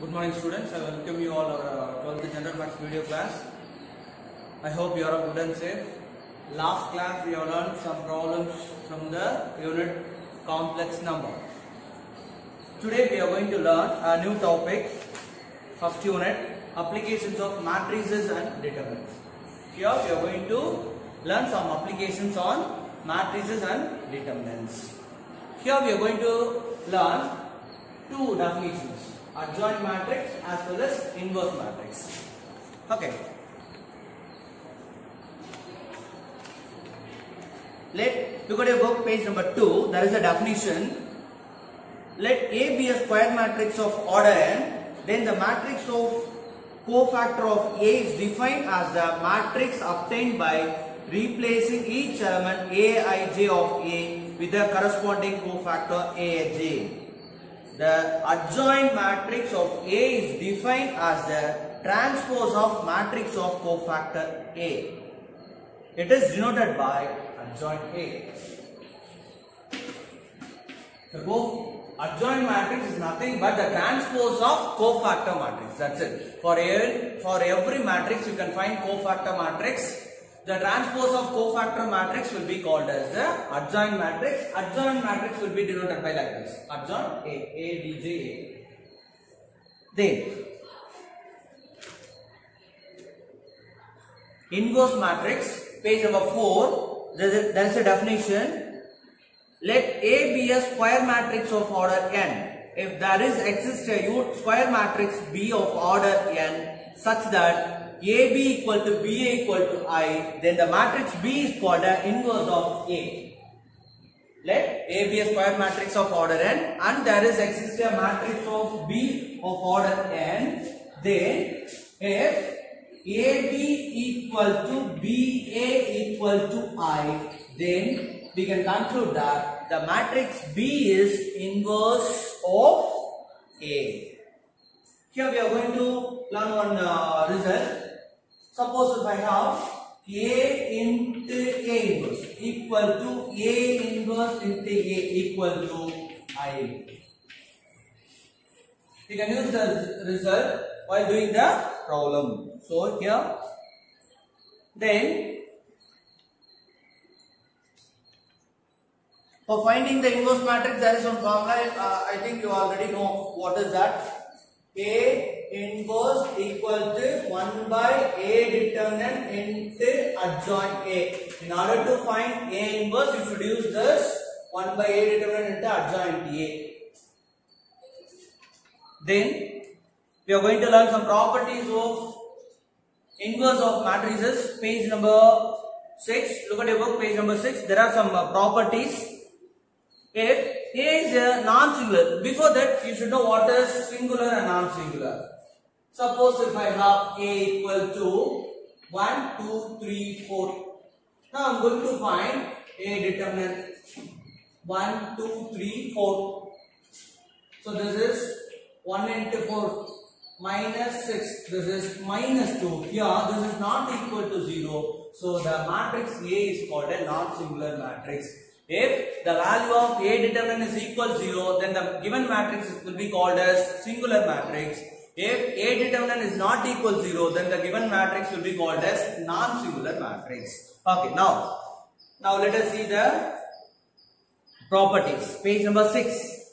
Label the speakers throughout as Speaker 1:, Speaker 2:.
Speaker 1: Good morning students, I welcome you all our 12th General Maths video class. I hope you are all good and safe. Last class we have learned some problems from the unit complex number. Today we are going to learn a new topic, first unit, applications of matrices and determinants. Here we are going to learn some applications on matrices and determinants. Here we are going to learn two definitions. Adjoint matrix as well as inverse matrix. Okay. Look at your book, page number 2. There is a definition. Let A be a square matrix of order n. Then the matrix of cofactor of A is defined as the matrix obtained by replacing each element Aij of A with the corresponding cofactor Aij. The adjoint matrix of A is defined as the transpose of matrix of cofactor A. It is denoted by adjoint A. The adjoint matrix is nothing but the transpose of cofactor matrix. That's it. For every matrix you can find cofactor matrix. The transpose of cofactor matrix will be called as the adjoint matrix. Adjoint matrix will be denoted by like this. Adjoint A, B, J, A. Then, inverse matrix, page number 4, there is a definition. Let A be a square matrix of order n. If there exists a square matrix B of order n such that AB equal to BA equal to I, then the matrix B is called the inverse of A. Let A be a square matrix of order n and there exists a matrix of B of order n, then if AB equal to BA equal to I, then we can conclude that the matrix B is inverse of A. Here we are going to learn one result. Suppose if I have A into A inverse equal to A inverse into A equal to I. We can use the result while doing the problem. So here, then for finding the inverse matrix there is one formula. I think you already know what is that. A inverse equal to 1 by A determinant into adjoint A. In order to find A inverse, you should use this 1 by A determinant into adjoint A. Then we are going to learn some properties of inverse of matrices. Page number 6. Look at your book, page number 6. There are some properties. If A is a non-singular, before that you should know what is singular and non-singular. Suppose if I have A equal to 1, 2, 3, 4. Now I am going to find A determinant 1, 2, 3, 4. So this is 1 into 4 minus 6. This is minus 2. Here this is not equal to 0. So the matrix A is called a non-singular matrix. If the value of A determinant is equal to 0, then the given matrix will be called as singular matrix. If A determinant is not equal to 0, then the given matrix will be called as non-singular matrix. Okay, now let us see the properties. Page number 6.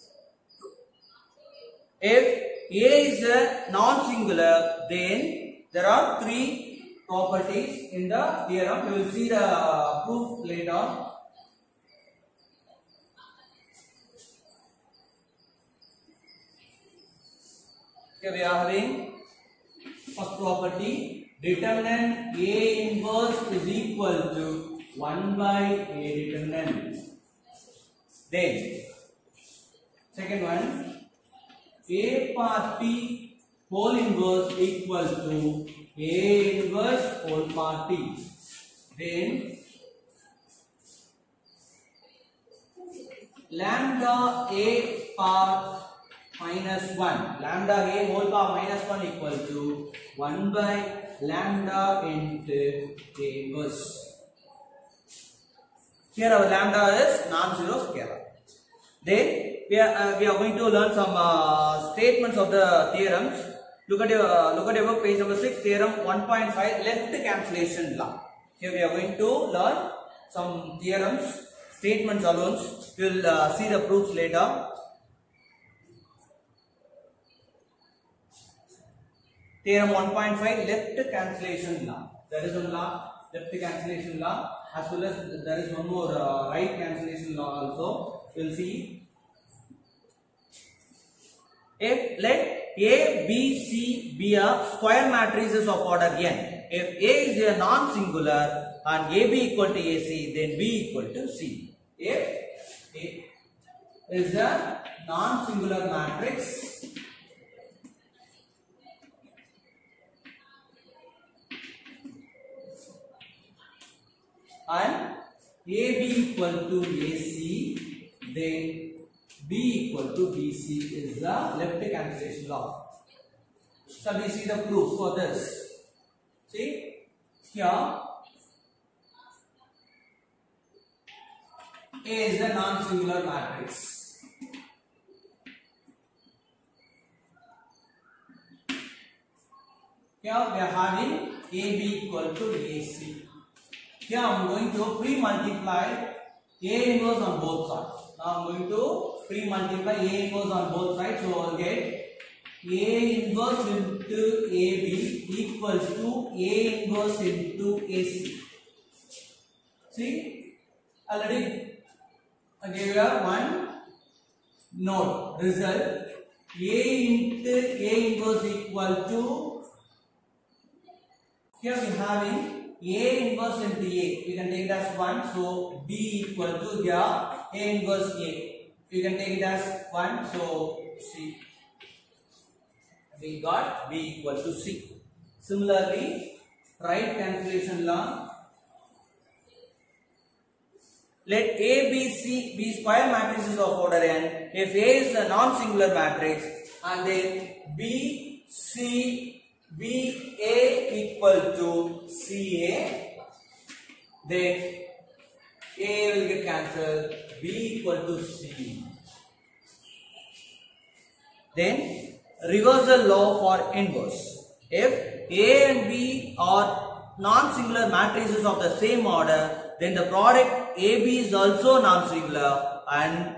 Speaker 1: If A is a non-singular, then there are 3 properties in the theorem. We will see the proof later. Here we are having first property, determinant A inverse is equal to 1 by A determinant. Then second one, A part T whole inverse equal to A inverse whole part T. Then lambda A part minus 1. Lambda A whole power minus 1 equal to 1 by lambda into A inverse. Here our lambda is non-zero scalar. Then we are going to learn some statements of the theorems. Look at your book, page number 6, theorem 1.5, left cancellation law. Here we are going to learn some theorems, statements alone. We will see the proofs later. Theorem 1.5, left cancellation law. There is one law, left cancellation law, as well as there is one more right cancellation law also. We will see. If let A, B, C be a square matrices of order n. If A is a non-singular and AB equal to AC, then B equal to C. If A is a non-singular matrix and AB equal to AC, then B equal to BC is the left cancellation law. Shall we see the proof for this? See here, A is a non-singular matrix. Here we are having AB equal to AC. Here I am going to pre-multiply A inverse on both sides. Now I am going to pre-multiply A inverse on both sides. So I will get A inverse into AB equals to A inverse into AC. See, already I gave you one note result. A into A inverse equal to, here we are having A inverse into A, you can take it as 1, so B equal to here A inverse A, you can take it as 1, so C, we got B equal to C. Similarly, right cancellation law, let A, B, C be square matrices of order n if A is a non-singular matrix and then B, C, B A equal to CA, then A will get cancelled, B equal to C. Then reversal law for inverse. If A and B are non-singular matrices of the same order, then the product AB is also non-singular and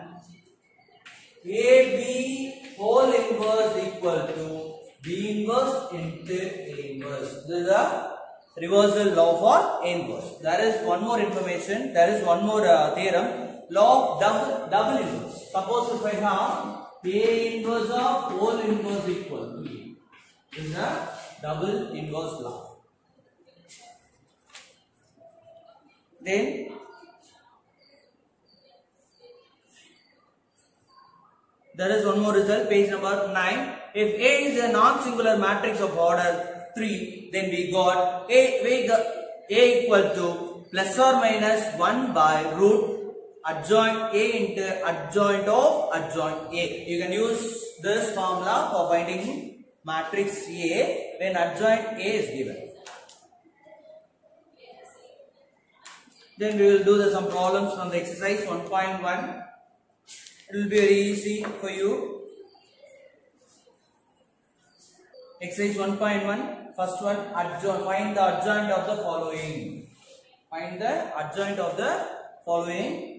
Speaker 1: AB whole inverse equal to B inverse into A inverse. This is the reversal law for inverse. There is one more information. There is one more theorem. Law of double inverse. Suppose if I have A inverse of whole inverse equal to A. This is the double inverse law. Then there is one more result, page number 9. If A is a non-singular matrix of order 3, then we got A equal to plus or minus 1 by root adjoint A into adjoint of adjoint A. You can use this formula for finding matrix A when adjoint A is given. Then we will do some problems from the exercise 1.1. It will be very easy for you. Exercise 1.1, first one, find the adjoint of the following. Find the adjoint of the following.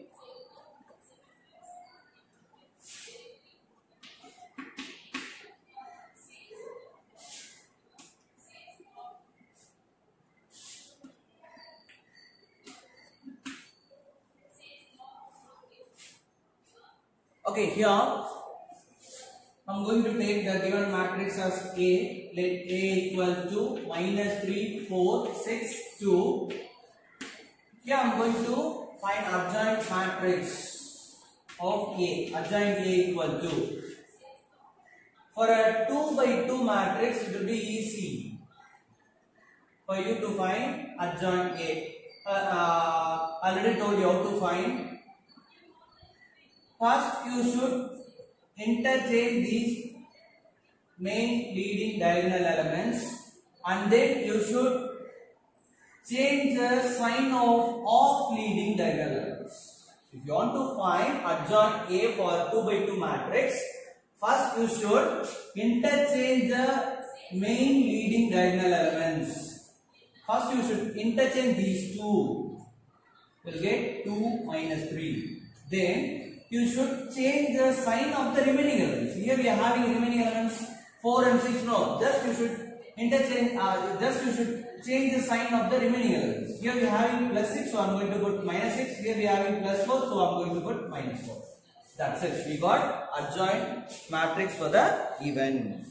Speaker 1: Okay, here I am going to take the given matrix as A. Let A equal to minus 3, 4, 6, 2. Here I am going to find adjoint matrix of A. Adjoint A equal to. For a 2 by 2 matrix, it will be easy for you to find adjoint A. I already told you how to find. First, you should interchange these main leading diagonal elements, and then you should change the sign of leading diagonal elements. If you want to find adjoint A for 2 by 2 matrix, first you should interchange the main leading diagonal elements. First you should interchange these two. You will get 2 minus 3. Then you should change the sign of the remaining elements. Here we are having remaining elements 4 and 6. No, just you should interchange. Just you should change the sign of the remaining elements. Here we are having plus 6, so I am going to put minus 6. Here we are having plus 4, so I am going to put minus 4. That's it. We got adjoint matrix for the given.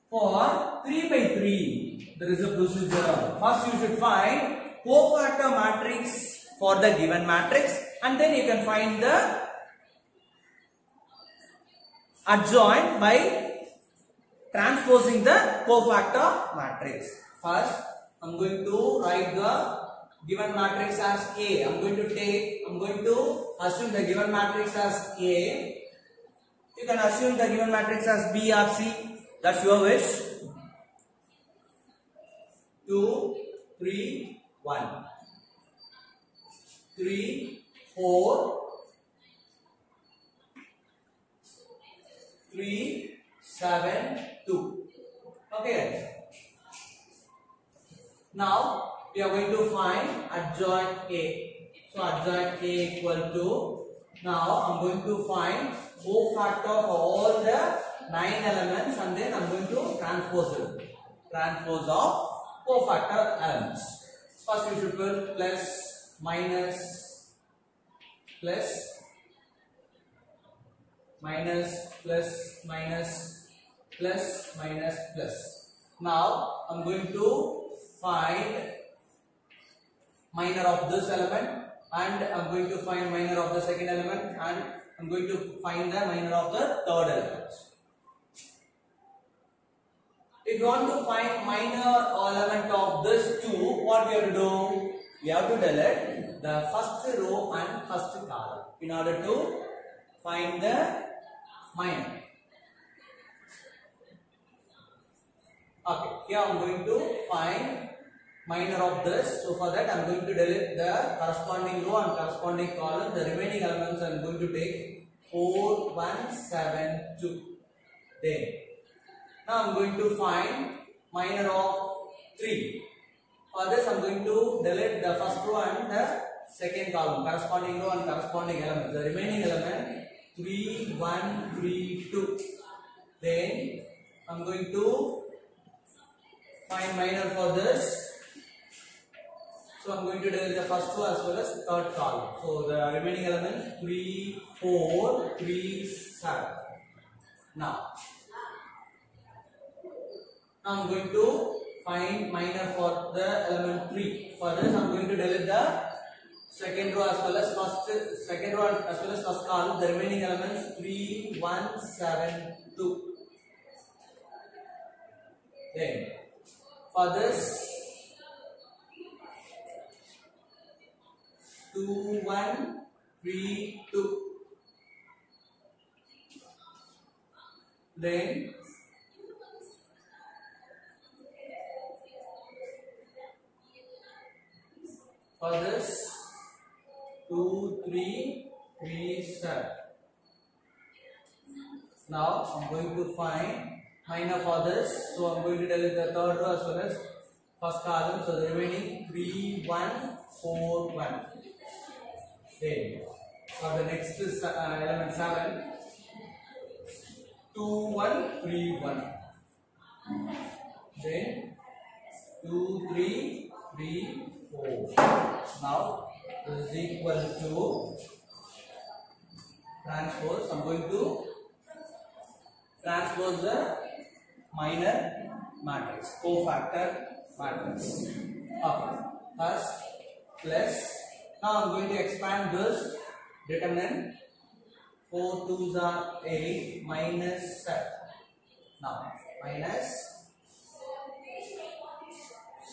Speaker 1: For 3 by 3, there is a procedure. First you should find cofactor matrix for the given matrix, and then you can find the adjoint by transposing the cofactor matrix. First, I am going to write the given matrix as A. I am going to assume the given matrix as A. You can assume the given matrix as B or C. That's your wish. 2, 3, 1. 3, 4. 3, 7, 2. Okay. Now we are going to find adjoint A. So adjoint A equal to, now I am going to find cofactor for all the 9 elements, and then I am going to transpose it. Transpose of cofactor elements. First we should put plus, minus, plus, minus, plus, minus, plus, minus, plus. Now I am going to find minor of this element, and I am going to find minor of the second element, and I am going to find the minor of the third element. If you want to find minor element of this 2, what we have to do? We have to delete the first row and first column in order to find the minor. Okay, here I am going to find minor of this. So for that I am going to delete the corresponding row and corresponding column. The remaining elements I am going to take 4, 1, 7, 2. Then now I am going to find minor of 3. For this I am going to delete the first row and the second column, corresponding row and corresponding element. The remaining element 3, 1, 3, 2. Then I am going to find minor for this. So I am going to delete the first row as well as third column. So the remaining element 3, 4, 3, 7. Now I am going to find minor for the element 3. For this I am going to delete the second row as well as first column. The remaining elements 3, 1, 7, 2. Then for this 2, 1, 3, 2. Then for this 2, 3, 3, 7. Now I am going to find minor for this. So I am going to delete the third row as well as first column. So the remaining 3, 1, 4, 1. Then for the next element 7, 2, 1, 3, 1. Then 2, 3, 3, 4. Now this is equal to transpose. I am going to transpose the minor matrix, cofactor matrix. Okay. First plus. Now I am going to expand this determinant. 4 2s are 8 minus 7. Now minus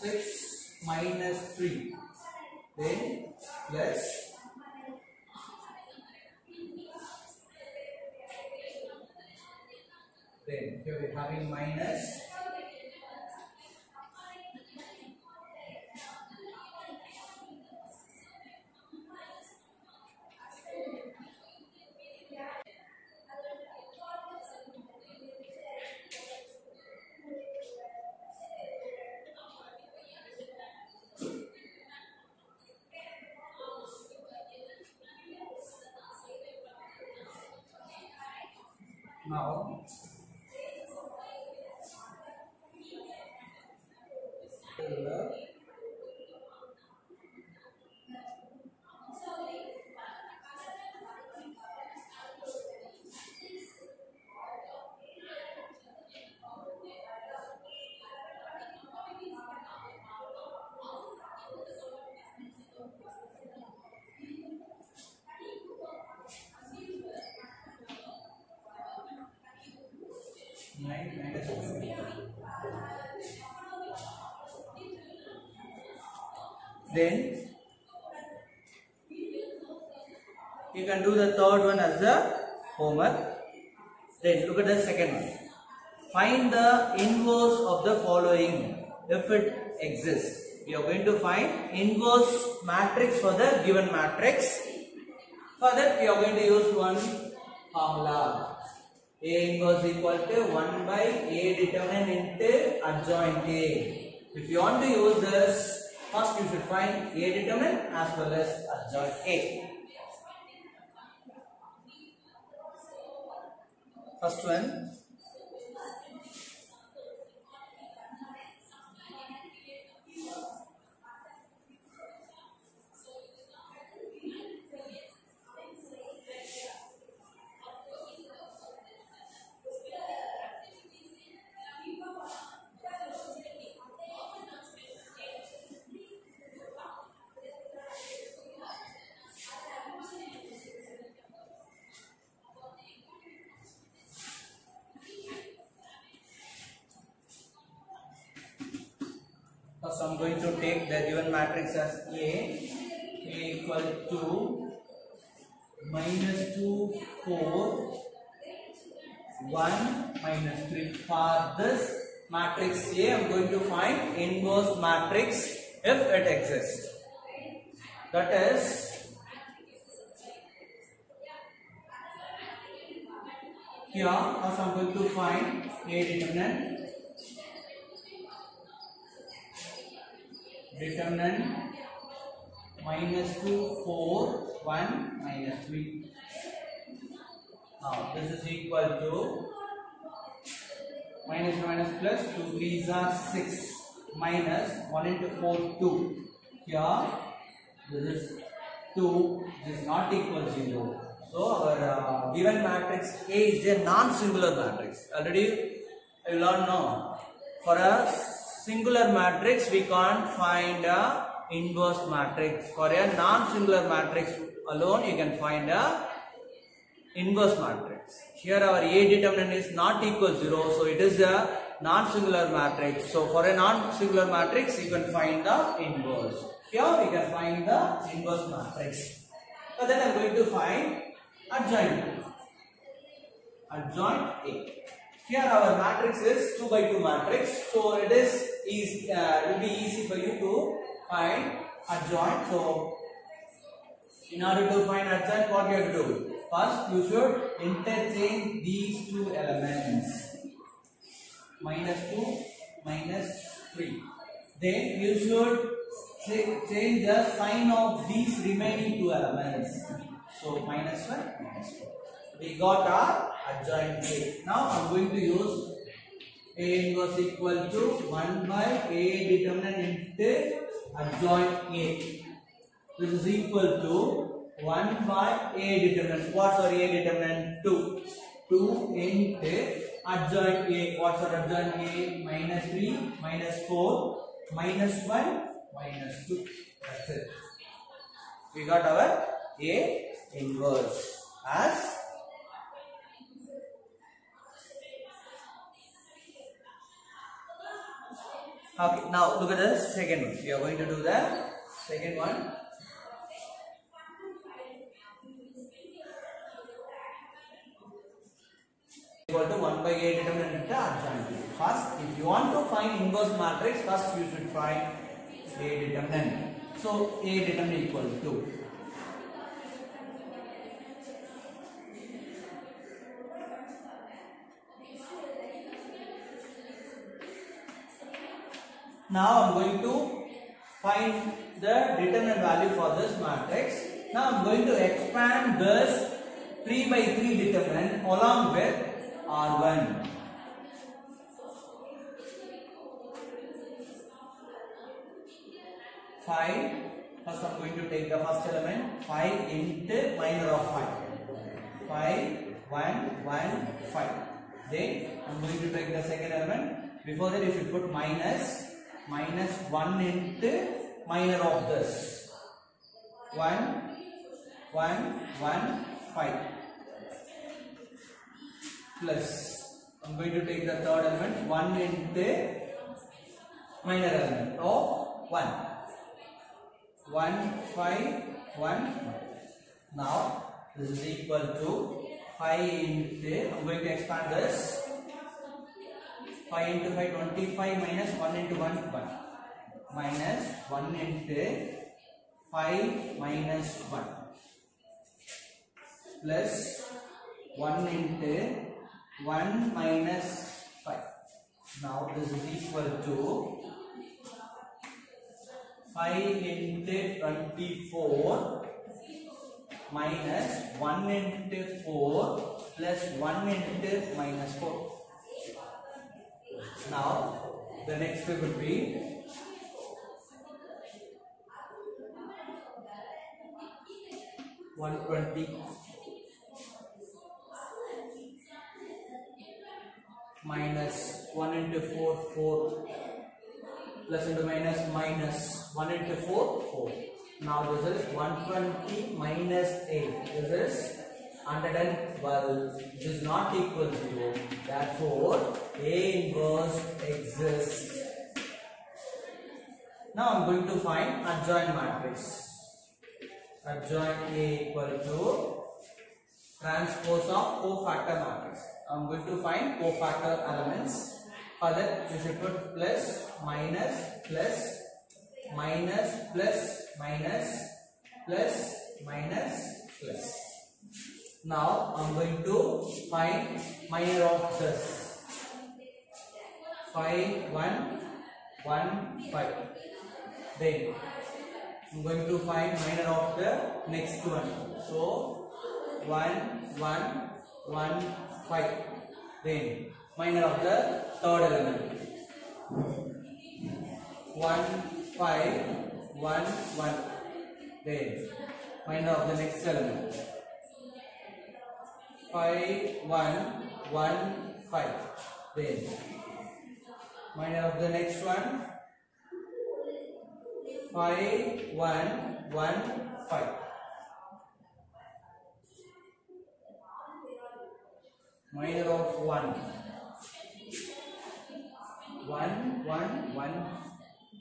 Speaker 1: 6 minus 3. Then plus then here we are having minus Now then you can do the third one as the homework. Then look at the second one. Find the inverse of the following if it exists. We are going to find inverse matrix for the given matrix. For that we are going to use one formula. A inverse equal to 1 by A determinant into adjoint A. If you want to use this, first you should find A determinant as well as adjoint A. First one. First I am going to take the given matrix as A equal to -2, 4, 1, -3. For this matrix A, I am going to find inverse matrix if it exists. That is, here first I am going to find A determinant. -2, 4, 1, -3. Now this is equal to minus plus 2 3s are 6 minus 1 into 4 2. Here this is 2. This is not equal 0. So our given matrix A is a non-singular matrix. Already you learned now. For a singular matrix we can't find a inverse matrix. For a non-singular matrix alone you can find a inverse matrix. Here our A determinant is not equal 0, so it is a non-singular matrix. So for a non-singular matrix you can find the inverse. Here we can find the inverse matrix. So then I am going to find adjoint A. Here our matrix is 2 by 2 matrix, so it will be easy for you to find adjoint. So in order to find adjoint, what you have to do? First you should interchange these two elements, -2, -3. Then you should change the sign of these remaining two elements. So -1, -4. We got our adjoint A. Now I am going to use A inverse equal to 1 by A determinant into adjoint A. This is equal to 1 by A determinant. What's our A determinant? 2. 2 into adjoint A. What's our adjoint A? -3, -4, -1, -2. That's it. We got our A inverse as okay. Now look at the second one. We are going to do the second one. Equal to 1 by A determinant into adjoint A. First, if you want to find inverse matrix, first you should find A determinant. So A determinant equal to now I am going to find the determinant value for this matrix. Now I am going to expand this 3 by 3 determinant along with R1. First I'm going to take the first element, 5 into minor of 5. 5, 1, 1, 5. Then I'm going to take the second element. Before that you should put minus 1 into minor of this. 1, 1, 1, 5. Plus, I'm going to take the third element, 1 into minor element of 1. 1, 5, 1. Now, this is equal to 5 into, I'm going to expand this. 5 into 5, 25 minus 1 into 1, 1. Minus 1 into 5 minus 1. Plus 1 into 1 minus 5. Now this is equal to 5 into 24 minus 1 into 4 plus 1 into minus 4. Now the next step would be minus 1 into 4, 4 plus into minus 1 into 4, 4. Now this is 120 minus 8. This is 112, which is not equal to 0. Therefore, A inverse exists. Now I am going to find adjoint matrix. Adjoint A equal to transpose of cofactor matrix. I am going to find cofactor elements. For that, you should put plus, minus, plus, minus, plus, minus, plus, minus, plus. Now I am going to find minor of this. 5, 1, 1, 5. Then I am going to find minor of the next one. So 1, 1, 1, 5. Then minor of the third element. 1, 5, 1, 1. Then minor of the next element. 5, 1, 1, 5. Then minor of the next one. 5, 1, 1, 5. Minor of 1. 1, 1, 1,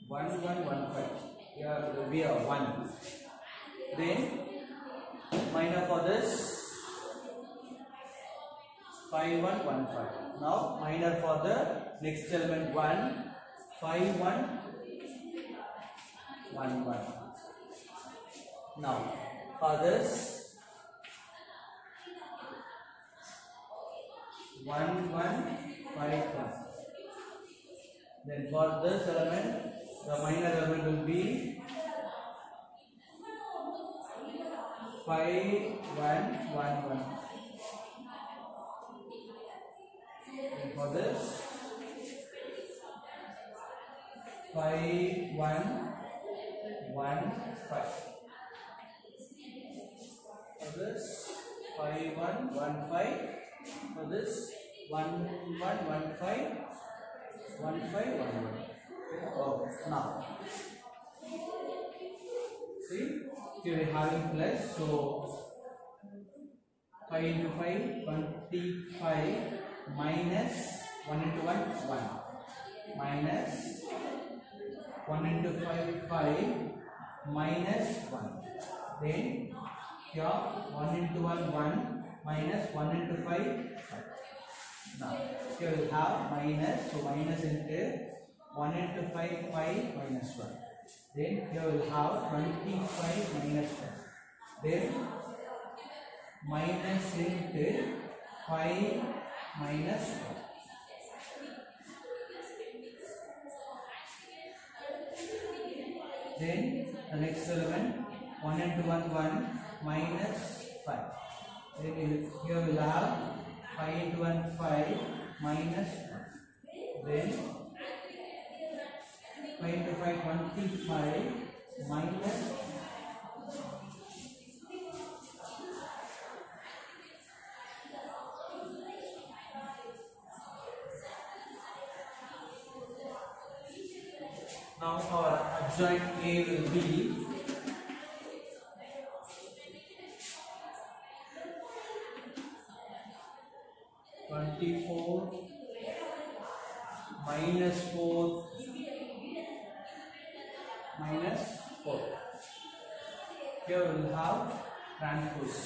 Speaker 1: 1, 1, 1, 5. Here will be a 1. Then minor for this 5, 1, 1, 5. Now minor for the next element 1, 5, 1, 1, 1. Now for this 1, 1, 5, 1. Then for this element, the minor element will be 5, 1, 1, 1. And for this 5, 1, 1, 5. For this 5, 1, 1, 5. For this 1, 1, 1, 5. 1, 5, 1, 1. Oh, now see here we are having plus, so 5 into 5, 25 minus 1 into 1, 1 minus 1 into 5, 5 minus 1. Then here 1 into 1, 1 minus 1 into 5, 5. Now here we have minus, so minus into 1 into 5, 5 minus 1. Then here we will have 25 minus 1. Then minus into 5 minus 1. Then the next element 1 into 1, 1 minus 5. Then here we will have 5 into 1 5 minus 1. Then 5 into 5 25 minus 1. Now our adjoint A will be 24 minus 4 minus 4. Here we will have transpose.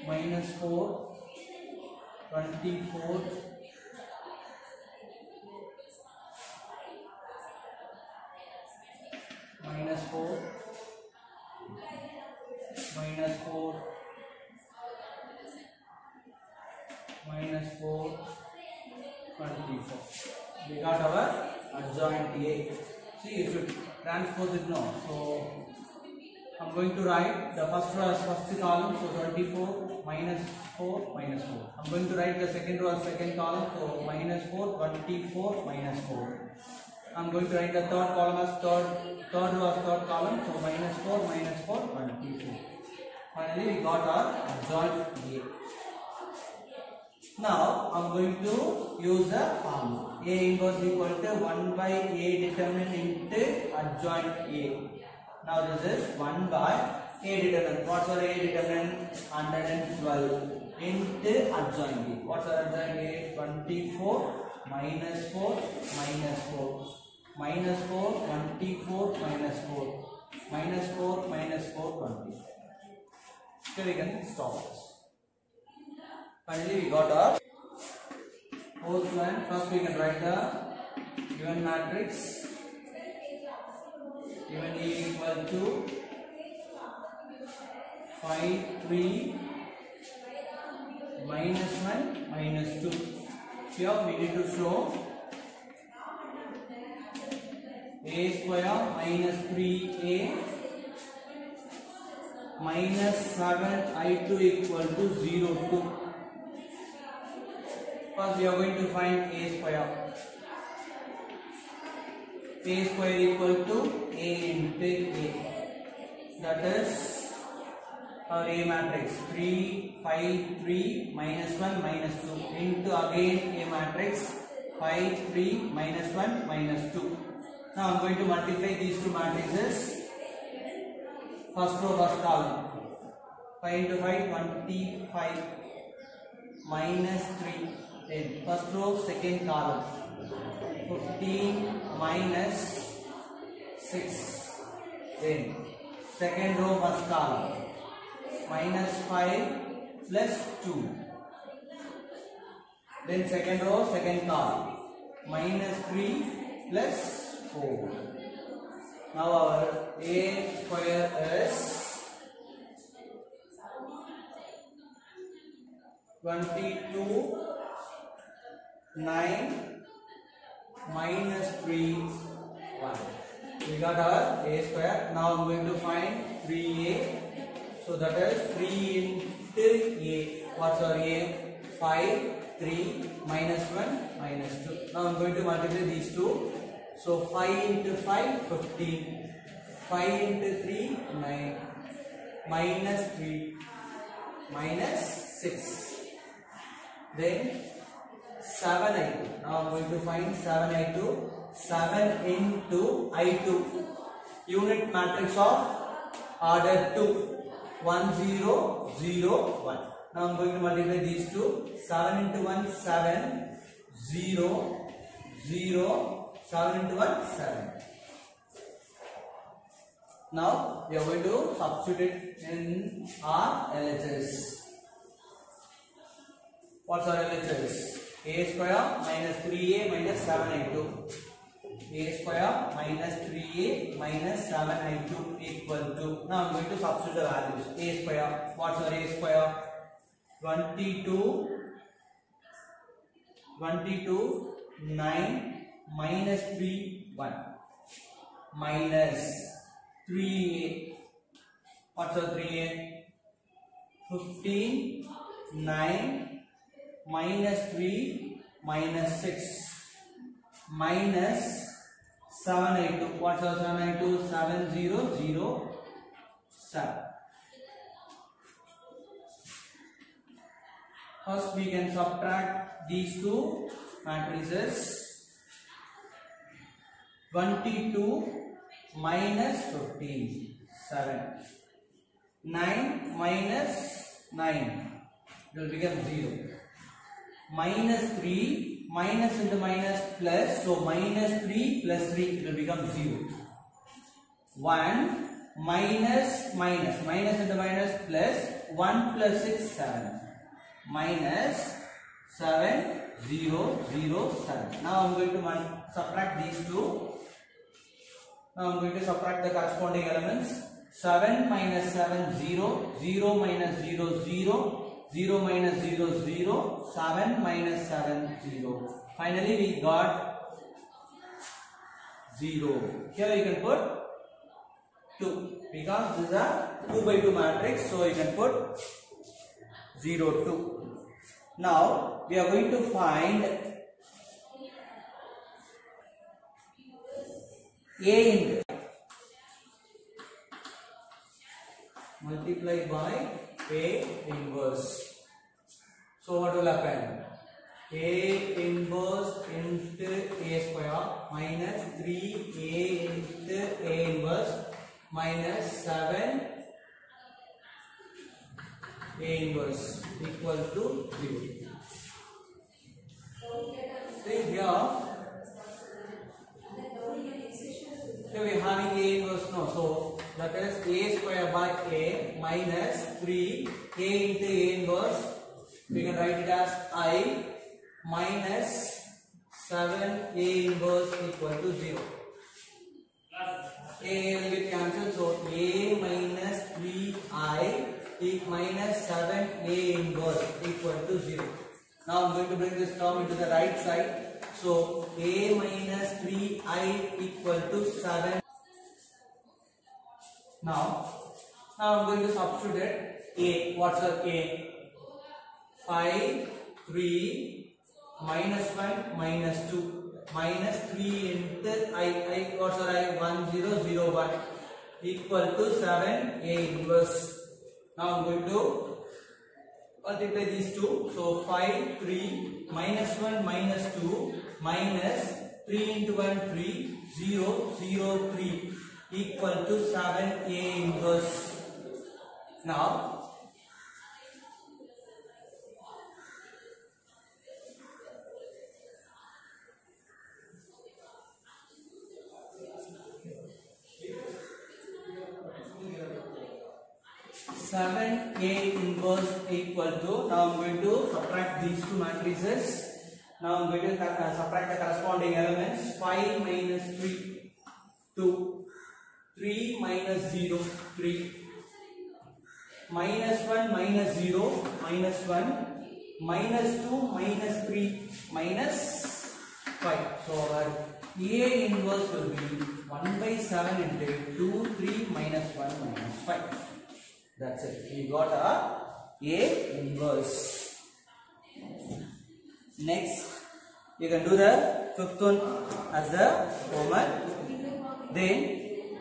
Speaker 1: Minus 4, 24 minus 4 minus 4 minus 4 24. We got our adjoint A. See, you should transpose it now. So I'm going to write the first row as first column, so 24 minus 4 minus 4. I'm going to write the second row as second column, so minus 4 24 minus 4. I'm going to write the third column as third row as third column, so minus 4 minus 4 24. Finally we got our adjoint A. Now I'm going to use the formula. A inverse equal to 1 by A determinant into adjoint A. Now this is 1 by A determinant. What's our A determinant? 112 into adjoint A. What's our adjoint A? 24 minus 4 minus 4. Minus 4 24 minus 4. Minus 4 minus 4 20. Here we can stop this. Finally we got our fourth one. First we can write the given matrix. Given A equal to 5 3 minus 1 minus 2. Here we need to show A square minus 3A minus 7I2 equal to 0 2. First we are going to find A square. A square equal to A into A. That is our A matrix 3 5 3 minus 1 minus 2 into again A matrix 5 3 minus 1 minus 2. Now I am going to multiply these two matrices. First row first column 5 into 5 25 minus 3. Then first row second column 15 minus 6. Then second row first column minus 5 plus 2. Then second row second column minus 3 plus 4. Now our A square is 22 9 minus 3 1. We got our A square. Now I'm going to find 3A. So that is 3 into A. What's our A? 5 3 minus 1 minus 2. Now I'm going to multiply these two. So 5 into 5 15. 5 into 3 9 minus 3 minus 6. Then 7I2. Now I am going to find 7I2. 7 into I2. Unit matrix of order 2. 1 0 0 1. Now I am going to multiply these two. 7 into 1 7 0 0. 7 into 1 7. Now we are going to substitute it in our LHS. What's our LHS? A square minus 3A minus 7I2. A square minus 3A minus 7I2 equal to. Now I am going to substitute the values. A square. What's our A square? 22 9 minus 3 1 minus 3A. What's our 3A? 15 9 minus 3 minus 6 minus 782. What's our 782? 7007. First we can subtract these two matrices. 22 minus 15, 7. 9 minus 9, it will become 0. Minus 3, minus into minus plus, so minus 3 plus 3, it will become 0. 1 minus minus, minus into minus plus, 1 plus 6, 7. Minus 7, 0, 0, 7. Now I am going to subtract these two. Now I am going to subtract the corresponding elements. 7 minus 7, 0, 0 minus 0, 0, 0 minus 0, 0, 7 minus 7, 0. Finally we got 0. Here you can put 2 because this is a 2 by 2 matrix, so you can put 0, 2. Now we are going to find A into multiplied by A inverse. So what will happen? A inverse into A square minus 3A into A inverse minus 7 A inverse equal to 0. See here we are having A inverse now, so that is A square by A minus 3 A into A inverse. We can write it as I minus 7 A inverse equal to 0. A will get cancelled, so A minus 3I minus 7 A inverse equal to 0. Now I am going to bring this term into the right side. So A minus 3I equal to 7. Now I am going to substitute A. What's the A? 5, 3, minus 1, minus 2, minus 3 into I, what's the I? 1, 0, 0, 1 equal to 7 A inverse. Now I am going to multiply these two. So 5, 3, minus 1, minus 2, minus 3 into 1, 3, 0, 0, 3 equal to 7 A inverse. Now 7A inverse equal to, now I am going to subtract these two matrices. Now I am going to subtract the corresponding elements. 5 minus 3, 2, 3 minus 0, 3, minus 1 minus 0, minus 1, minus 2 minus 3, minus 5. So our A inverse will be 1 by 7 into 2, 3 minus 1 minus 5. That's it. We got a inverse. Next, you can do the fifth one as the homework. Then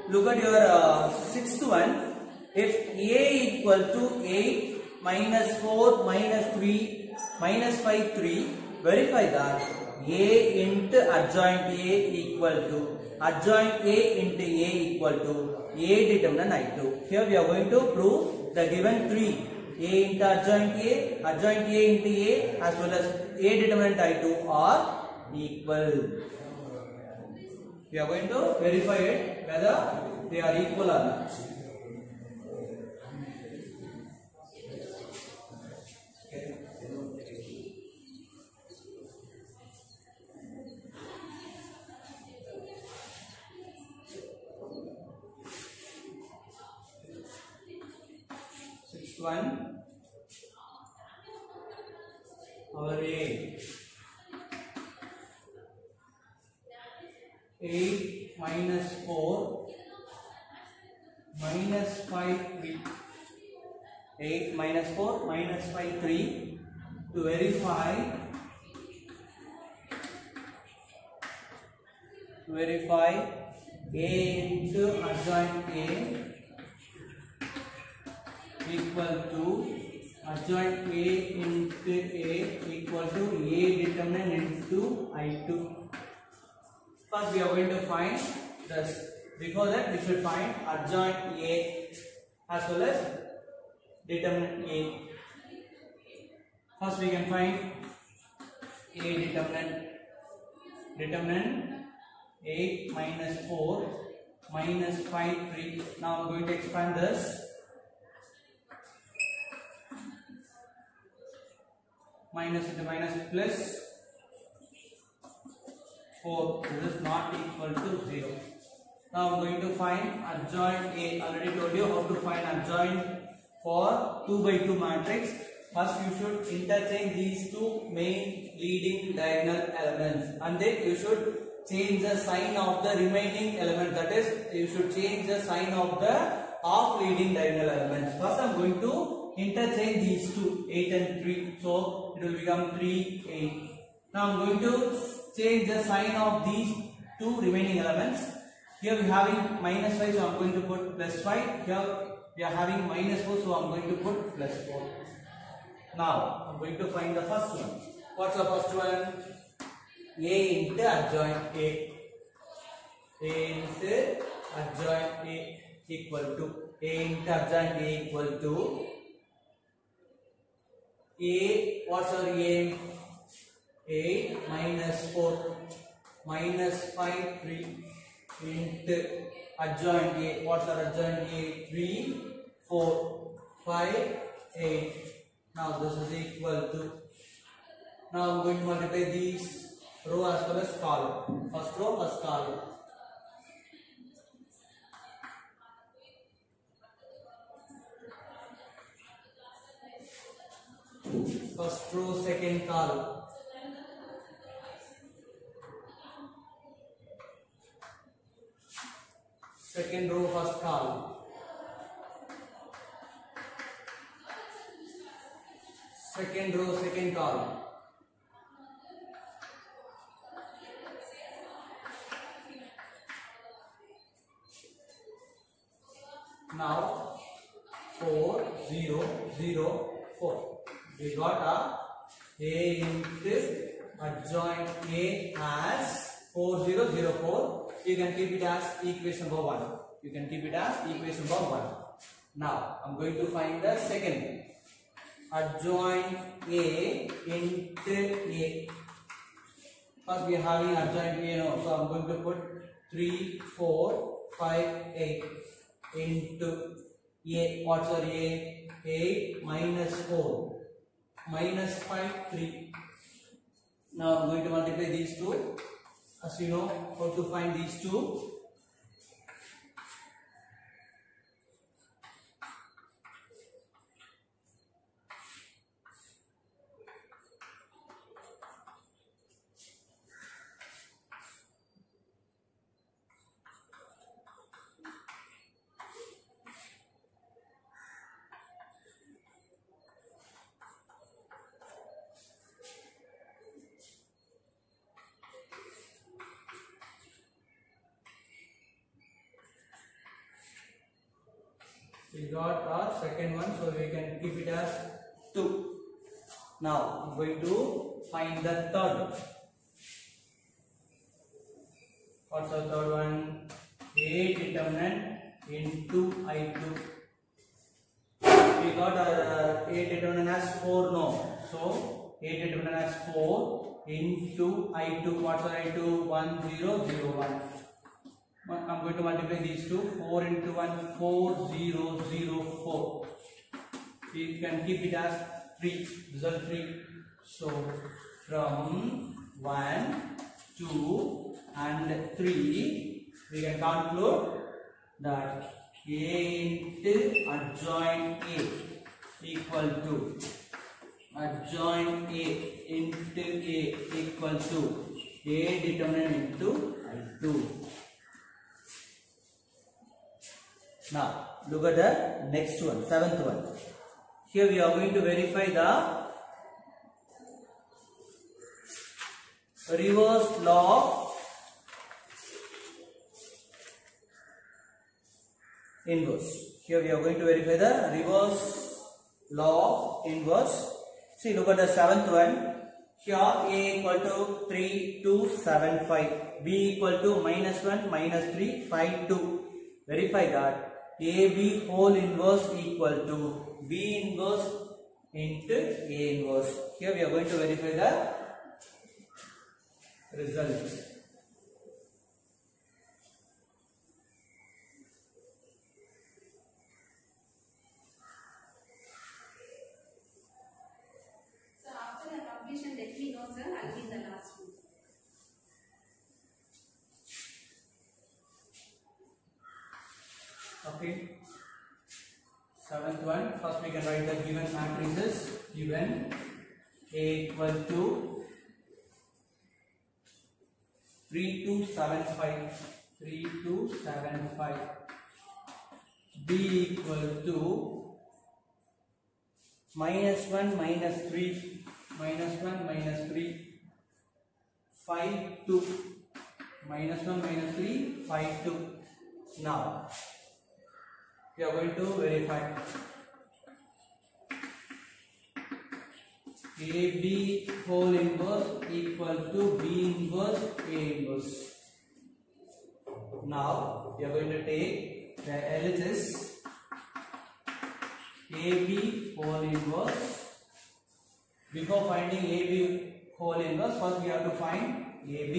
Speaker 1: look at your sixth one. If A equal to 8 minus 4 minus 3 minus 5 3, verify that A into adjoint A equal to adjoint A into A equal to A determinant I2. Here we are going to prove the given 3. A into adjoint A into A as well as A determinant I2 are equal. We are going to verify it whether they are equal or not. One, our A, 8 minus 4 minus 5 3. 8 minus 4 minus 5 3. To verify A into adjoint A equal to adjoint A into A equal to A determinant into I2. First we are going to find this. Before that we should find adjoint A as well as determinant A. First we can find A determinant 8 minus 4 minus 5 3. Now I am going to expand this. Minus into minus plus 4. This is not equal to 0. Now I am going to find adjoint A. Already told you how to find adjoint for 2 by 2 matrix. First you should interchange these two main leading diagonal elements, and then you should change the sign of the remaining element. That is, you should change the sign of the half leading diagonal elements. First I am going to interchange these two, 8 and 3. So it will become 3 8. Now I am going to change the sign of these two remaining elements. Here we are having minus 5, so I am going to put plus 5. Here we are having minus 4, so I am going to put plus 4. Now I am going to find the first one. What's the first one? A into adjoint A. A into adjoint A equal to A into adjoint A equal to A. What's our A? 8 minus 4 minus 5 3 into adjoint A. What's our adjoint A? 3 4 5 8. Now this is equal to. Now I am going to multiply these row as well as column. First row, first column. First row, second column. Second row, first column. Second row, second column. Now 4 0 0 4. We got A into adjoint A as 4 0 0 4. You can keep it as equation number 1. You can keep it as equation number 1. Now I am going to find the second. Adjoint A into A. First we are having adjoint A now, so I am going to put 3 4 5 8 into A. What's our A? 8 minus 4 minus 5 3. Now I am going to multiply these two. As you know how to find these two. We got our second one, so we can keep it as 2. Now I am going to find the third one. What's the third one? A determinant into I2. We got our A determinant as 4 now. So A determinant as 4 into I2. What's our I2? 1 0 0 1. I am going to multiply these two. 4 into 1 4 0 0 4. We can keep it as 3. Result 3. So from 1 2 and 3 we can conclude that A into adjoint A equal to adjoint A into A equal to A determinant into I2. Now look at the next one, seventh one. Here we are going to verify the reverse law of inverse. Here we are going to verify the reverse law of inverse. See, look at the seventh one. Here A equal to 3, 2, 7, 5. B equal to -1, -3, 5, 2. Verify that AB whole inverse equal to B inverse into A inverse. Here we are going to verify the results.
Speaker 2: So after the completion, let me know, sir. I'll be the last one.
Speaker 1: Okay. Seventh one. First we can write the given matrices. Given A equal to 3, 2, 7, 5. 3, 2, 7, 5. B equal to -1, -3. -1, -3. 5, 2. -1, -3. 5, 2. Now we are going to verify AB whole inverse equal to B inverse A inverse. Now we are going to take the LHS AB whole inverse. Before finding AB whole inverse, first we have to find AB.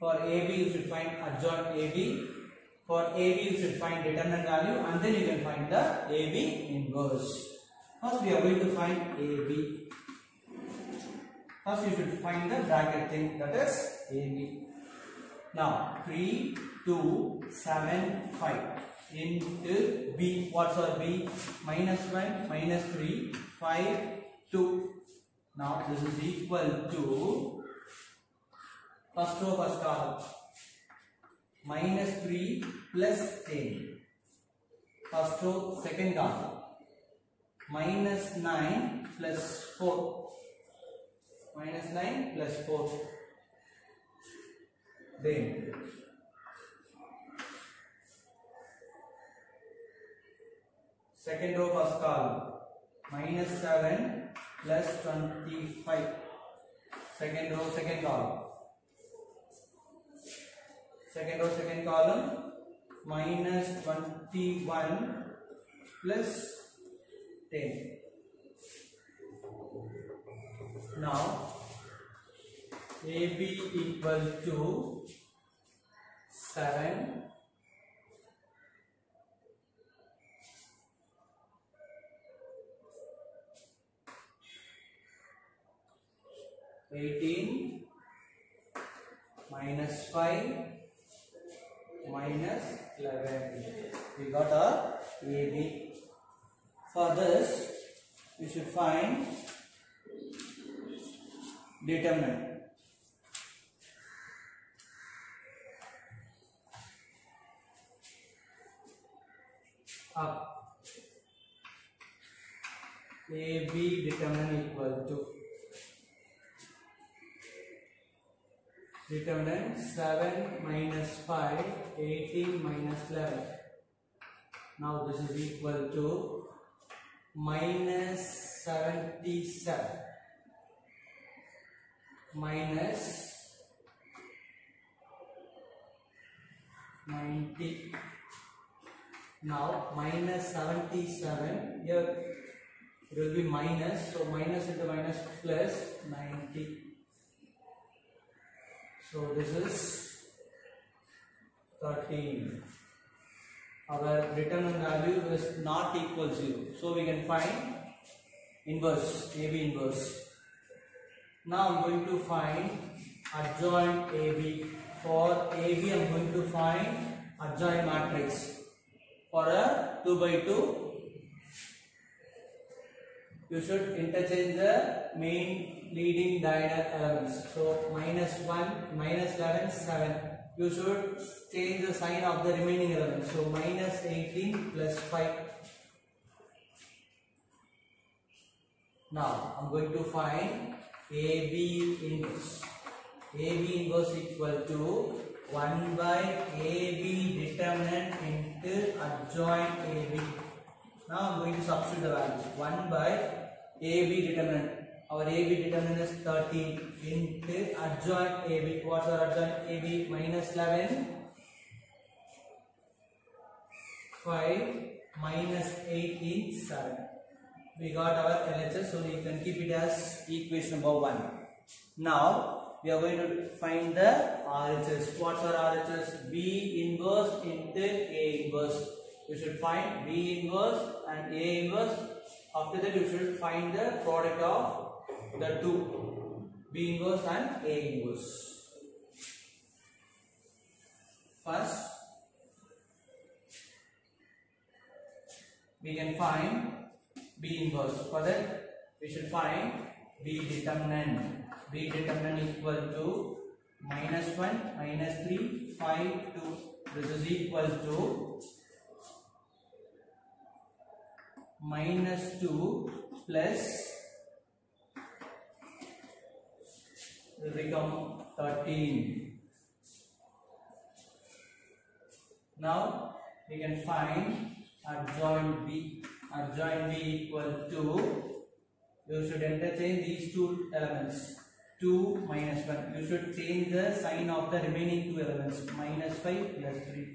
Speaker 1: For AB you should find adjoint AB. For AB you should find determinant value, and then you can find the AB inverse. First we are going to find AB. First you should find the bracket thing, that is AB. Now 3, 2, 7, 5 into B. What's our B? -1, -3, 5, 2. Now this is equal to first row, first column. -3 plus 10. First row, second column. -9 plus 4. -9 plus 4. Then second row, first column. -7 plus 25. Second row, second column. Second row, second column. -21 plus 10. Now AB equal to 7, 18, -5, -11. We got our AB. For this, we should find determinant. Up. AB determinant equal to determinant 7 minus 5, 18 minus 11. Now this is equal to minus 77 minus 90. Now minus 77, here it will be minus, so minus into minus plus 90. So this is 13. Our determinant value is not equal 0. So we can find inverse, AB inverse. Now I'm going to find adjoint AB. For AB I'm going to find adjoint matrix. For a 2 by 2, you should interchange the main leading diagonal elements. So -1, -11, 7. You should change the sign of the remaining elements. So -18 plus 5. Now I'm going to find AB inverse. AB inverse equal to 1 by AB determinant into adjoint AB. Now I'm going to substitute the values. 1 by AB determinant. Our AB determinant is 13 into adjoint AB. What's our adjoint AB? Minus 11. 5 minus 18, 7. We got our LHS, so you can keep it as equation number 1. Now we are going to find the RHS. What's our RHS? B inverse into A inverse. You should find B inverse and A inverse. After that, you should find the product of the two, B inverse and A inverse. First, we can find B inverse. For that, we should find B determinant. B determinant equal to minus 1, minus 3, 5, 2. This is equal to minus 2 plus will become 13. Now we can find adjoint B. Adjoint B equal to, you should interchange these two elements. 2 minus 1. You should change the sign of the remaining two elements. Minus 5 plus 3.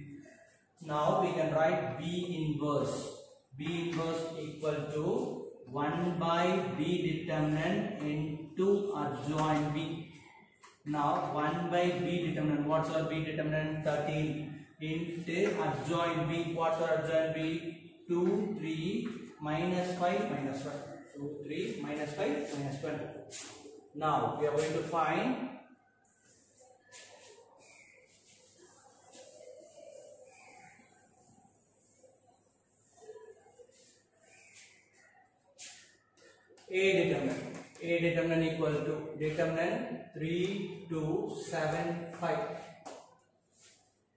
Speaker 1: Now we can write B inverse. B inverse equal to 1 by B determinant into adjoint B. Now 1 by B determinant. What's our B determinant? 13 into adjoint B. What's our adjoint B? 2, 3 minus 5 minus 1. 2, 3 minus 5 minus 1. Now we are going to find A determinant. A determinant equal to determinant 3, 2, 7, 5.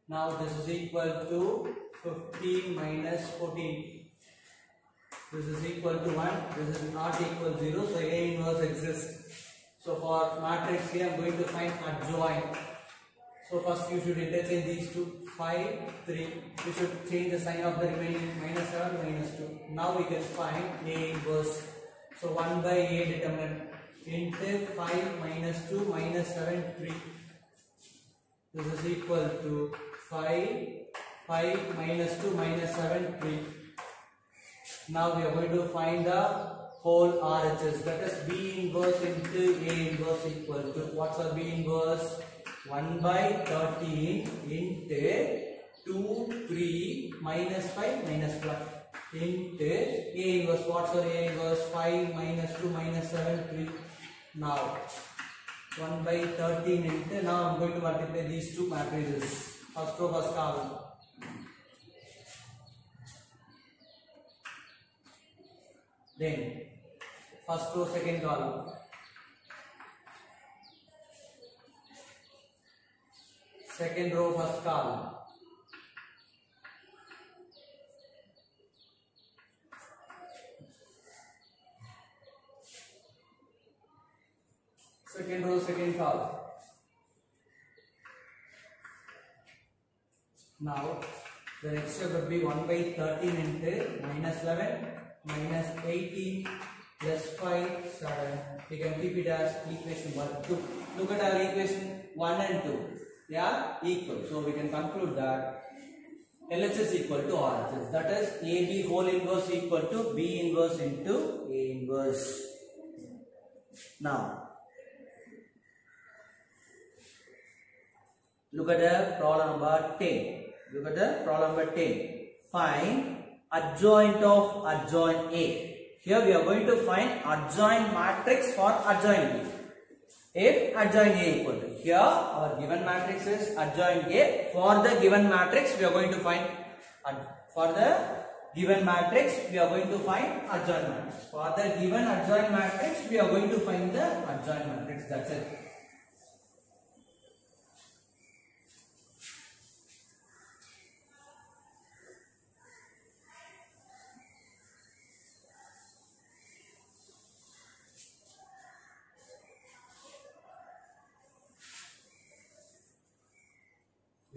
Speaker 1: Now this is equal to 15 minus 14. This is equal to 1. This is not equal to 0. So A inverse exists. So for matrix A, I am going to find adjoint. So first you should interchange these two. 5, 3. You should change the sign of the remaining. Minus 7, minus 2. Now we can find A inverse. So 1 by A determinant into 5 minus 2 minus 7, 3. This is equal to 5 minus 2 minus 7, 3. Now we are going to find the whole RHS. That is B inverse into A inverse equal to, what's our B inverse? 1 by 13 into 2, 3 minus 5 minus 1 into A inverse. What's our A inverse? 5 minus 2 minus 7, 3. Now 1 by 13 into, now I am going to multiply these two matrices. First row, first column. Then first row, second column. Second row, first column. Second row, second column. Now the next step would be 1 by 13 into minus 11 minus 18 plus 5, 7. We can keep it as equation 1, 2. Look at our equation 1 and 2. They are equal. So we can conclude that LHS equal to RHS. That is AB whole inverse equal to B inverse into A inverse. Now look at the problem number 10. Look at the problem number 10. Find adjoint of adjoint A. Here we are going to find adjoint matrix for adjoint B. If adjoint A equal to, here our given matrix is adjoint A. For the given matrix we are going to find adjoint matrix. For the given adjoint matrix we are going to find the adjoint matrix. That's it.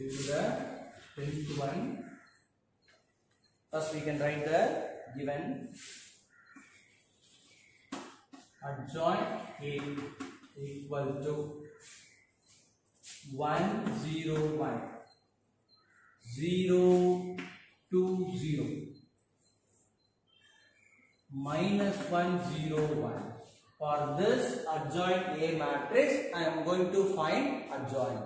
Speaker 1: We do the 10 to 1. First we can write the given adjoint A equal to 1 0 1 0 2 0 minus 1 0 1. For this adjoint A matrix, I am going to find adjoint.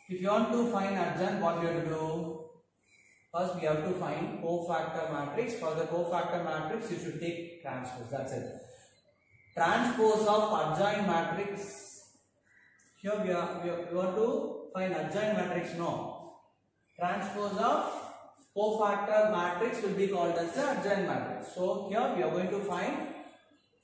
Speaker 1: If you want to find adjoint, what you have to do? First, we have to find cofactor matrix. For the cofactor matrix, you should take transpose. That's it. Transpose of adjoint matrix. Here we want to find adjoint matrix. No. Transpose of cofactor matrix will be called as the adjoint matrix. So here we are going to find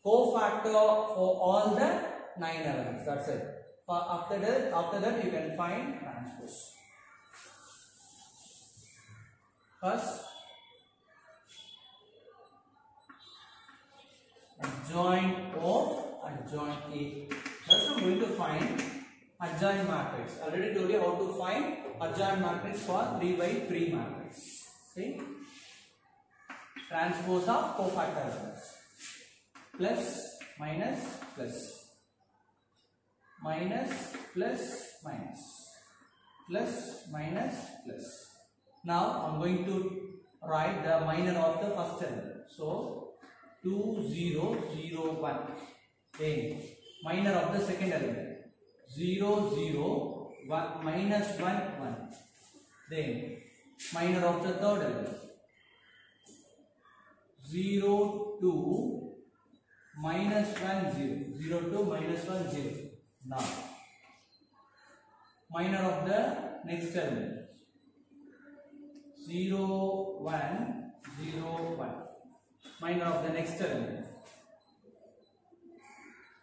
Speaker 1: cofactor for all the 9 elements. That's it. After that you can find transpose. First, adjoint of adjoint A. First, I'm going to find adjoint matrix. I already told you how to find adjoint matrix for 3 by 3 matrix. See, transpose of cofactor elements. Plus minus plus minus plus minus plus minus plus. Now I'm going to write the minor of the first element. So 2 0 0 1. Then minor of the second element 0 0 1 minus 1 1. Then minor of the third element 0 2 minus 1 0 0 2 minus 1 0. Now minor of the next element 0 1 0 1. Minor of the next element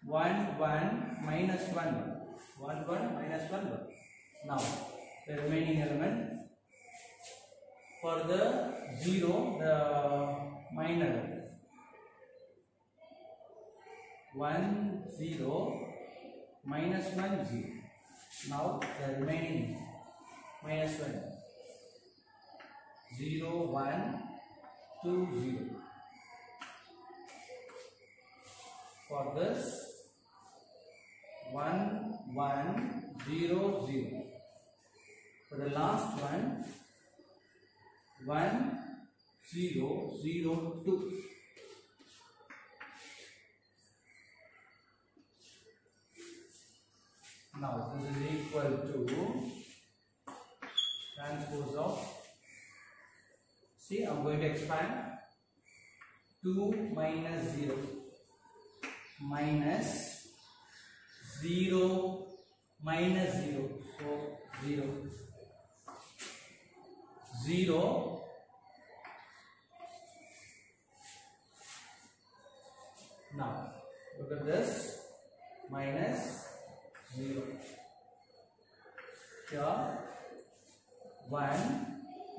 Speaker 1: 1 1 minus 1 1 1 minus 1 1. Now the remaining element for the 0, the minor 1 0 minus 1 0. Now the remaining minus 1 0 1 2 0. For this 1 1 0 0. For the last one 1 0 0 2. Now this is equal to transpose of, see, I am going to expand 2 minus 0 minus 0 minus 0, so 0 0 now look at this minus 0 here 1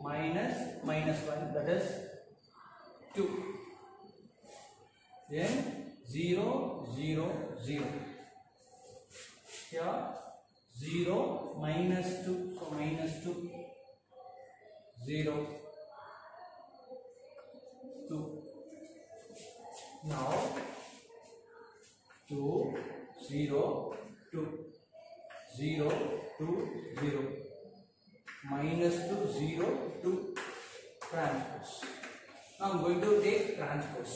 Speaker 1: minus minus 1, that is 2, then 0 0 0 here 0 minus 2, so minus 2 0 2. Now 2 0 2 0 2 0 minus 2 0 2 transpose. Now I am going to take transpose.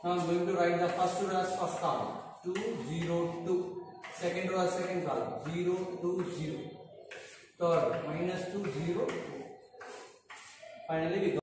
Speaker 1: Now I am going to write the first row as first column 2 0 2, second row as second column 0 2 0, third minus 2 0 2. Finally we